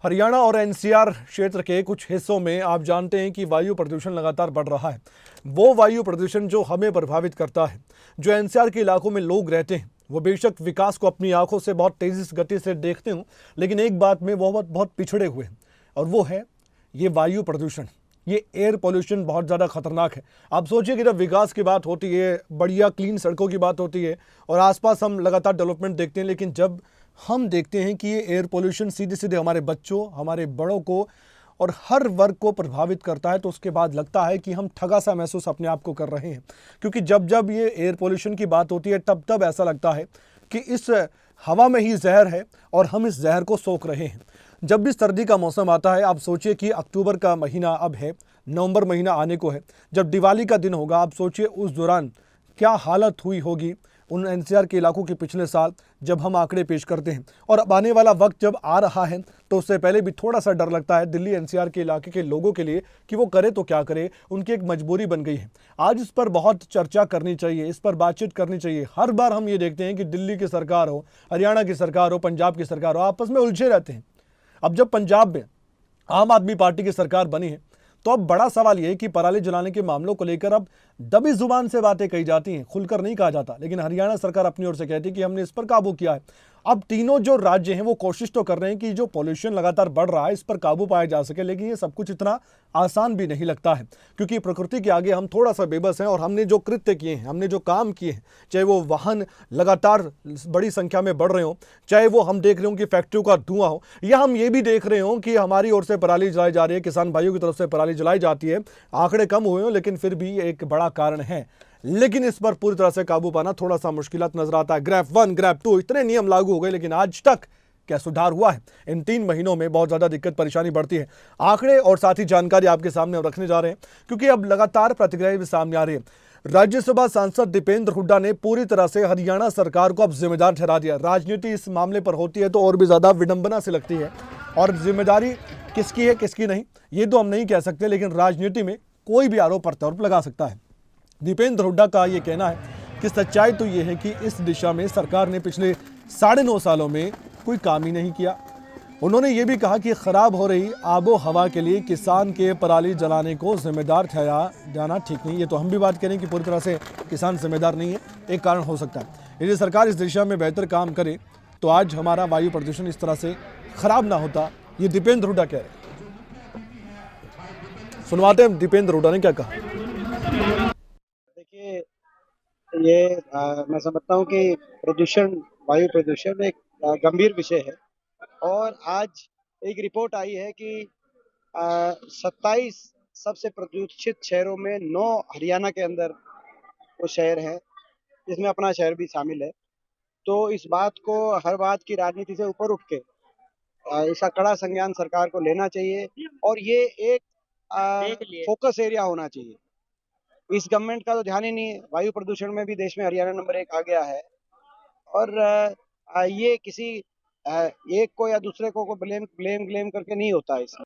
हरियाणा और एनसीआर क्षेत्र के कुछ हिस्सों में आप जानते हैं कि वायु प्रदूषण लगातार बढ़ रहा है। वो वायु प्रदूषण जो हमें प्रभावित करता है, जो एनसीआर के इलाकों में लोग रहते हैं, वो बेशक विकास को अपनी आंखों से बहुत तेजी से गति से देखते हों, लेकिन एक बात में वो बहुत पिछड़े हुए हैं, और वो है ये वायु प्रदूषण। ये एयर पोल्यूशन बहुत ज़्यादा खतरनाक है। आप सोचिए कि जब विकास की बात होती है, बढ़िया क्लीन सड़कों की बात होती है और आसपास हम लगातार डेवलपमेंट देखते हैं, लेकिन जब हम देखते हैं कि ये एयर पोल्यूशन सीधे सीधे हमारे बच्चों, हमारे बड़ों को और हर वर्ग को प्रभावित करता है, तो उसके बाद लगता है कि हम ठगा सा महसूस अपने आप को कर रहे हैं। क्योंकि जब जब ये एयर पोल्यूशन की बात होती है, तब तब ऐसा लगता है कि इस हवा में ही जहर है और हम इस जहर को सोख रहे हैं। जब भी सर्दी का मौसम आता है, आप सोचिए कि अक्टूबर का महीना अब है, नवंबर महीना आने को है, जब दिवाली का दिन होगा, आप सोचिए उस दौरान क्या हालत हुई होगी उन एनसीआर के इलाकों की पिछले साल जब हम आंकड़े पेश करते हैं। और अब आने वाला वक्त जब आ रहा है, तो उससे पहले भी थोड़ा सा डर लगता है दिल्ली एनसीआर के इलाके के लोगों के लिए कि वो करे तो क्या करे, उनकी एक मजबूरी बन गई है। आज इस पर बहुत चर्चा करनी चाहिए, इस पर बातचीत करनी चाहिए। हर बार हम ये देखते हैं कि दिल्ली की सरकार हो, हरियाणा की सरकार हो, पंजाब की सरकार हो, आपस में उलझे रहते हैं। अब जब पंजाब में आम आदमी पार्टी की सरकार बनी है, तो अब बड़ा सवाल यह है कि पराली जलाने के मामलों को लेकर अब दबी जुबान से बातें कही जाती हैं, खुलकर नहीं कहा जाता। लेकिन हरियाणा सरकार अपनी ओर से कहती है कि हमने इस पर काबू किया है। अब तीनों जो राज्य हैं वो कोशिश तो कर रहे हैं कि जो पॉल्यूशन लगातार बढ़ रहा है, इस पर काबू पाया जा सके, लेकिन ये सब कुछ इतना आसान भी नहीं लगता है, क्योंकि प्रकृति के आगे हम थोड़ा सा बेबस हैं। और हमने जो कृत्य किए हैं, हमने जो काम किए हैं, चाहे वो वाहन लगातार बड़ी संख्या में बढ़ रहे हो, चाहे वो हम देख रहे हो कि फैक्ट्रियों का धुआं हो, या हम ये भी देख रहे हो कि हमारी ओर से पराली जलाई जा रही है, किसान भाइयों की तरफ से पराली जलाई जाती है। आंकड़े कम हुए हो, लेकिन फिर भी एक बड़ा कारण है। लेकिन इस पर पूरी तरह से काबू पाना थोड़ा सा मुश्किल नजर आता है। ग्रैप 1, ग्रैप 2 इतने नियम लागू हो गए, लेकिन आज तक क्या सुधार हुआ है? इन 3 महीनों में बहुत ज्यादा दिक्कत परेशानी बढ़ती है। आंकड़े और साथ ही जानकारी आपके सामने हम रखने जा रहे हैं, क्योंकि अब लगातार प्रतिक्रियाएं भी सामने आ रही है। राज्यसभा सांसद दीपेंद्र हुड्डा ने पूरी तरह से हरियाणा सरकार को अब जिम्मेदार ठहरा दिया। राजनीति इस मामले पर होती है तो और भी ज्यादा विडंबना से लगती है, और जिम्मेदारी किसकी है किसकी नहीं ये तो हम नहीं कह सकते, लेकिन राजनीति में कोई भी आरोप प्रत्यारोप लगा सकता है। दीपेंद्र हुड्डा का ये कहना है कि सच्चाई तो ये है कि इस दिशा में सरकार ने पिछले 9.5 सालों में कोई काम ही नहीं किया। उन्होंने ये भी कहा कि खराब हो रही आबो हवा के लिए किसान के पराली जलाने को जिम्मेदार ठहरा जाना ठीक नहीं। ये तो हम भी बात करें कि पूरी तरह से किसान जिम्मेदार नहीं है, एक कारण हो सकता है। यदि सरकार इस दिशा में बेहतर काम करे तो आज हमारा वायु प्रदूषण इस तरह से खराब ना होता। ये दीपेंद्र हुड्डा कह रहे हैं, सुनवाते हैं दीपेंद्र हुड्डा ने क्या कहा। देखिए, ये मैं समझता हूँ कि प्रदूषण, वायु प्रदूषण एक गंभीर विषय है। और आज एक रिपोर्ट आई है कि 27 सबसे प्रदूषित शहरों में 9 हरियाणा के अंदर वो शहर है, जिसमें अपना शहर भी शामिल है। तो इस बात को, हर बात की राजनीति से ऊपर उठ के इसका कड़ा संज्ञान सरकार को लेना चाहिए, और ये एक फोकस एरिया होना चाहिए। इस गवर्नमेंट का तो ध्यान ही नहीं है। वायु प्रदूषण में भी देश में हरियाणा नंबर 1 आ गया है। और ये किसी एक को या दूसरे को ब्लेम करके नहीं होता है इसमें।